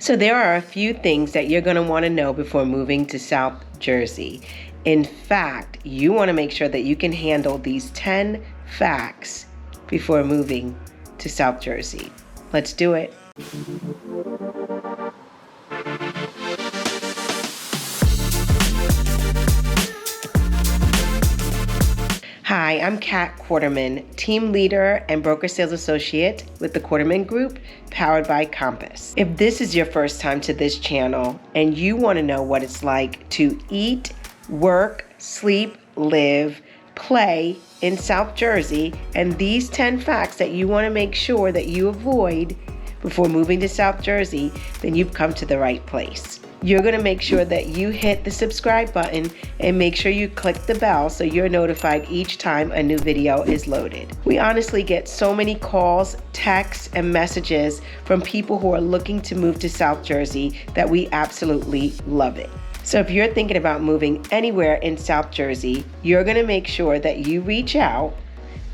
So there are a few things that you're going to want to know before moving to South Jersey. In fact, you want to make sure that you can handle these 10 facts before moving to South Jersey. Let's do it. Hi, I'm Kat Quarterman, team leader and broker sales associate with the Quarterman Group, powered by Compass. If this is your first time to this channel and you want to know what it's like to eat, work, sleep, live, play in South Jersey, and these 10 facts that you want to make sure that you avoid before moving to South Jersey, then you've come to the right place. You're going to make sure that you hit the subscribe button and make sure you click the bell so you're notified each time a new video is loaded. We honestly get so many calls, texts, and messages from people who are looking to move to South Jersey that we absolutely love it. So if you're thinking about moving anywhere in South Jersey, you're going to make sure that you reach out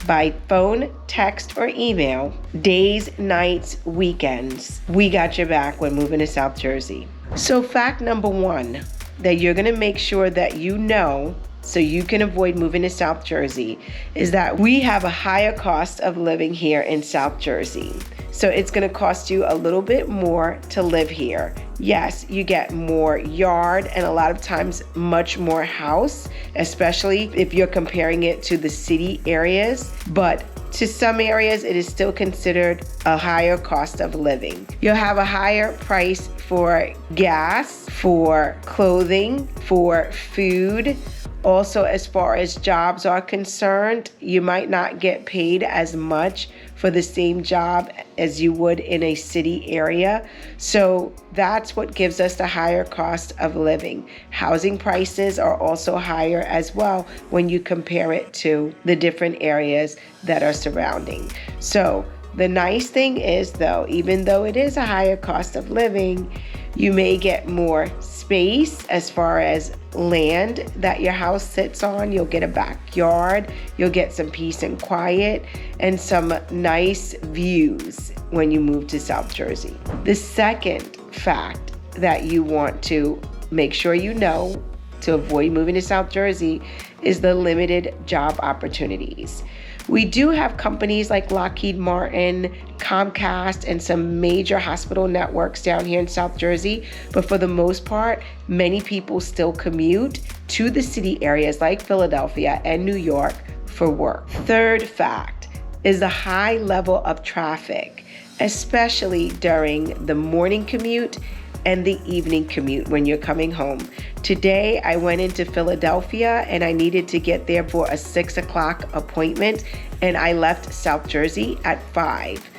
by phone, text, or email, days, nights, weekends. We got your back when moving to South Jersey. So fact number 1 that you're going to make sure that you know so you can avoid moving to South Jersey is that we have a higher cost of living here in South Jersey. So it's going to cost you a little bit more to live here. Yes, you get more yard and a lot of times much more house, especially if you're comparing it to the city areas. But to some areas, it is still considered a higher cost of living. You'll have a higher price for gas, for clothing, for food. Also, as far as jobs are concerned, you might not get paid as much for the same job as you would in a city area. So that's what gives us the higher cost of living. Housing prices are also higher as well when you compare it to the different areas that are surrounding. So the nice thing is, though, even though it is a higher cost of living, you may get more space as far as land that your house sits on. You'll get a backyard, you'll get some peace and quiet, and some nice views when you move to South Jersey. The second fact that you want to make sure you know to avoid moving to South Jersey is the limited job opportunities. We do have companies like Lockheed Martin, Comcast, and some major hospital networks down here in South Jersey, but for the most part, many people still commute to the city areas like Philadelphia and New York for work. Third fact is the high level of traffic, especially during the morning commute and the evening commute when you're coming home. Today, I went into Philadelphia and I needed to get there for a 6 o'clock appointment, and I left South Jersey at 5.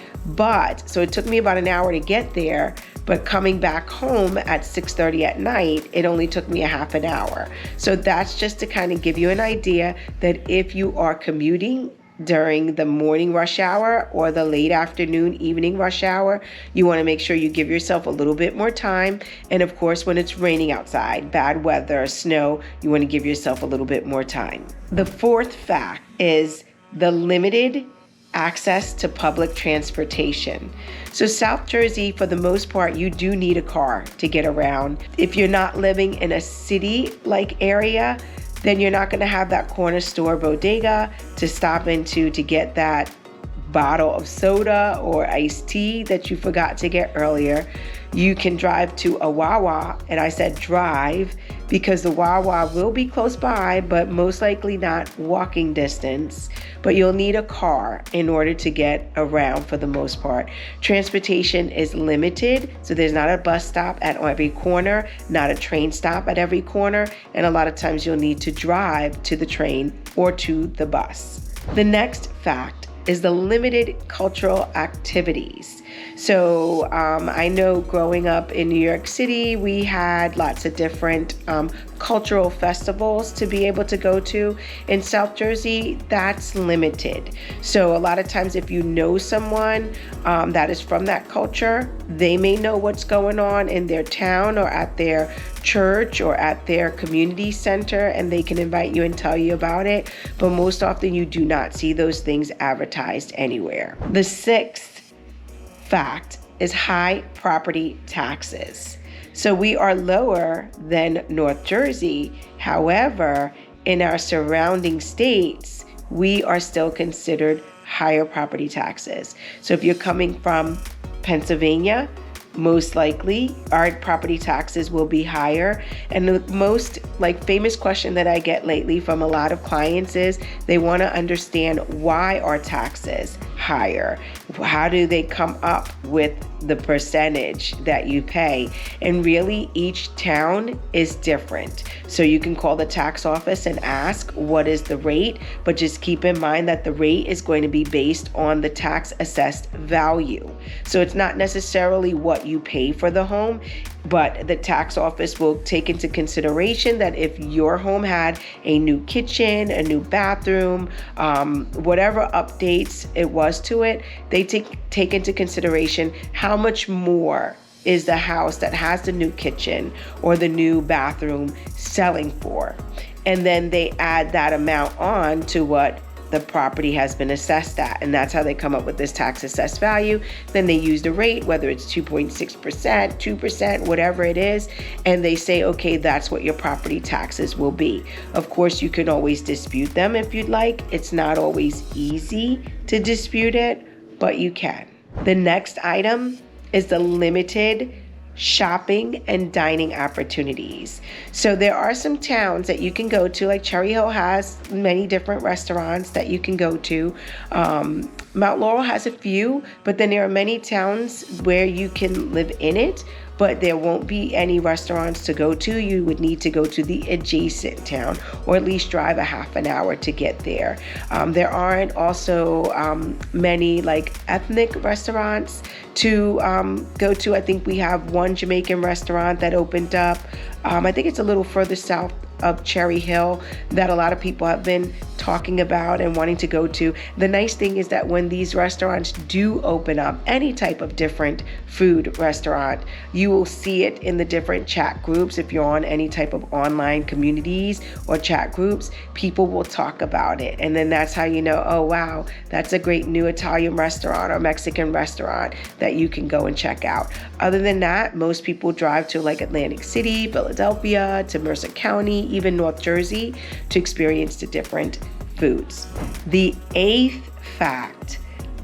So it took me about an hour to get there, but coming back home at 6:30 at night, it only took me a half an hour. So that's just to kind of give you an idea that if you are commuting during the morning rush hour or the late afternoon, evening rush hour, you want to make sure you give yourself a little bit more time. And of course, when it's raining outside, bad weather, snow, you want to give yourself a little bit more time. The fourth fact is the limited access to public transportation. So South Jersey, for the most part, you do need a car to get around. If you're not living in a city-like area, then you're not going to have that corner store bodega to stop into to get that bottle of soda or iced tea that you forgot to get earlier. You can drive to a Wawa, and I said drive because the Wawa will be close by, but most likely not walking distance. But you'll need a car in order to get around for the most part. Transportation is limited, so there's not a bus stop at every corner, not a train stop at every corner, and a lot of times you'll need to drive to the train or to the bus. The next fact is the limited cultural activities. So I know growing up in New York City, we had lots of different cultural festivals to be able to go to. In South Jersey, that's limited. So a lot of times if you know someone that is from that culture, they may know what's going on in their town or at their church or at their community center, and they can invite you and tell you about it. But most often you do not see those things advertised anywhere. The sixth fact is high property taxes. So we are lower than North Jersey. However, in our surrounding states, we are still considered higher property taxes. So if you're coming from Pennsylvania, most likely our property taxes will be higher. And the most famous question that I get lately from a lot of clients is they want to understand why are taxes higher? How do they come up with the percentage that you pay? And really each town is different. So you can call the tax office and ask what is the rate, but just keep in mind that the rate is going to be based on the tax assessed value. So it's not necessarily what you pay for the home, but the tax office will take into consideration that if your home had a new kitchen, a new bathroom, whatever updates it was to it, they take into consideration how much more is the house that has the new kitchen or the new bathroom selling for. And then they add that amount on to what the property has been assessed at. And that's how they come up with this tax assessed value. Then they use the rate, whether it's 2.6%, 2%, whatever it is. And they say, okay, that's what your property taxes will be. Of course, you can always dispute them if you'd like. It's not always easy to dispute it, but you can. The next item is the limited shopping and dining opportunities. So there are some towns that you can go to, like Cherry Hill has many different restaurants that you can go to. Mount Laurel has a few, but then there are many towns where you can live in it, but there won't be any restaurants to go to. You would need to go to the adjacent town or at least drive a half an hour to get there. There aren't also many ethnic restaurants to go to. I think we have one Jamaican restaurant that opened up. I think it's a little further south of Cherry Hill that a lot of people have been talking about and wanting to go to. The nice thing is that when these restaurants do open up, any type of different food restaurant, you will see it in the different chat groups. If you're on any type of online communities or chat groups, people will talk about it. And then that's how you know, oh wow, that's a great new Italian restaurant or Mexican restaurant that you can go and check out. Other than that, most people drive to Atlantic City, Philadelphia, to Mercer County, even North Jersey to experience the different foods. The eighth fact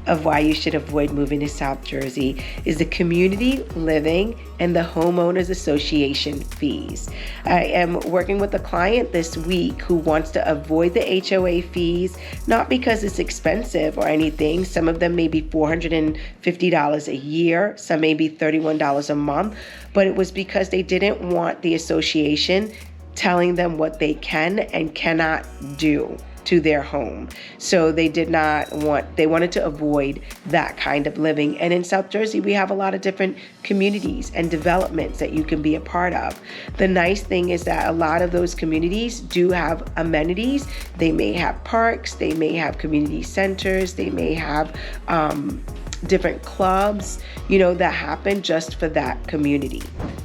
of why you should avoid moving to South Jersey is the community living and the homeowners association fees. I am working with a client this week who wants to avoid the HOA fees, not because it's expensive or anything. Some of them may be $450 a year, some may be $31 a month, but it was because they didn't want the association telling them what they can and cannot do to their home. So they wanted to avoid that kind of living. And in South Jersey, we have a lot of different communities and developments that you can be a part of. The nice thing is that a lot of those communities do have amenities. They may have parks, they may have community centers, they may have different clubs, that happen just for that community.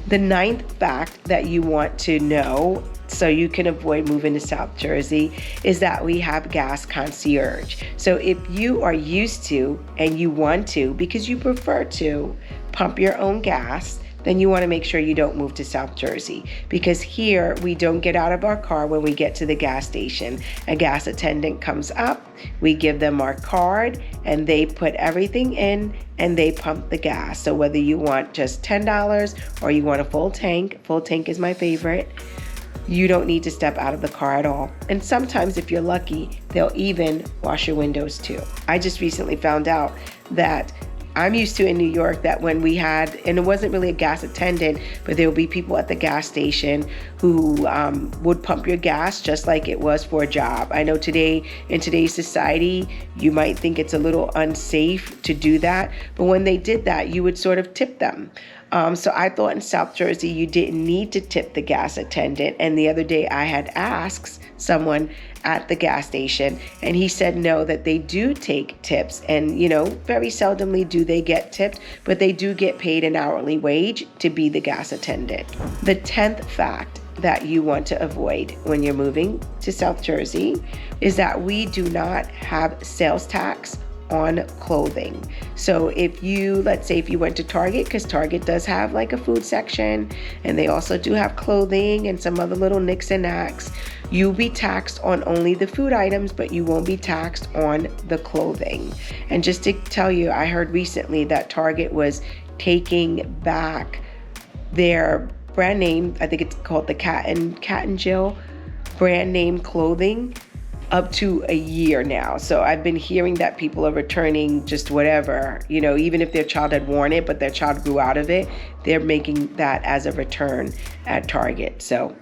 The ninth fact that you want to know so you can avoid moving to South Jersey is that we have gas concierge. So if you are used to and you want to, because you prefer to, pump your own gas, then you want to make sure you don't move to South Jersey, because here we don't get out of our car when we get to the gas station. A gas attendant comes up, we give them our card, and they put everything in and they pump the gas. So whether you want just $10 or you want a full tank is my favorite, you don't need to step out of the car at all. And sometimes if you're lucky, they'll even wash your windows too. I just recently found out that I'm used to in New York that when we had, and it wasn't really a gas attendant, but there would be people at the gas station who would pump your gas just like it was for a job. I know in today's society, you might think it's a little unsafe to do that, but when they did that, you would sort of tip them. So I thought in South Jersey, you didn't need to tip the gas attendant. And the other day I had asked someone at the gas station and he said no, that they do take tips, and very seldomly do they get tipped, but they do get paid an hourly wage to be the gas attendant. The 10th fact that you want to avoid when you're moving to South Jersey is that we do not have sales tax on clothing. So if you, let's say if you went to Target, because Target does have like a food section, and they also do have clothing and some other little nicks and knacks, you'll be taxed on only the food items, but you won't be taxed on the clothing. And just to tell you, I heard recently that Target was taking back their brand name, I think it's called the Cat and Jill brand name clothing, up to a year now. So I've been hearing that people are returning just whatever, even if their child had worn it, but their child grew out of it, they're making that as a return at Target. So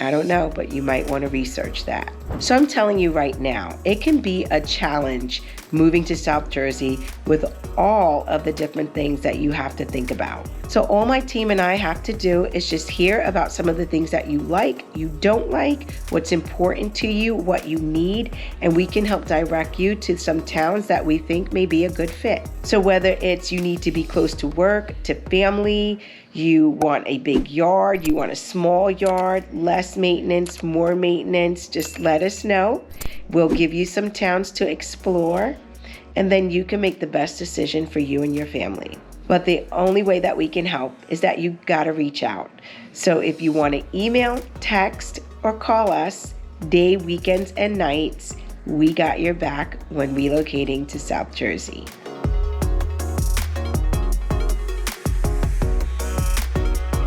I don't know, but you might want to research that. So I'm telling you right now, it can be a challenge moving to South Jersey with all of the different things that you have to think about. So all my team and I have to do is just hear about some of the things that you like, you don't like, what's important to you, what you need, and we can help direct you to some towns that we think may be a good fit. So whether it's you need to be close to work, to family, you want a big yard, you want a small yard, less maintenance, more maintenance, just let us know. We'll give you some towns to explore, and then you can make the best decision for you and your family. But the only way that we can help is that you gotta reach out. So if you want to email, text, or call us, day, weekends, and nights, we got your back when relocating to South Jersey.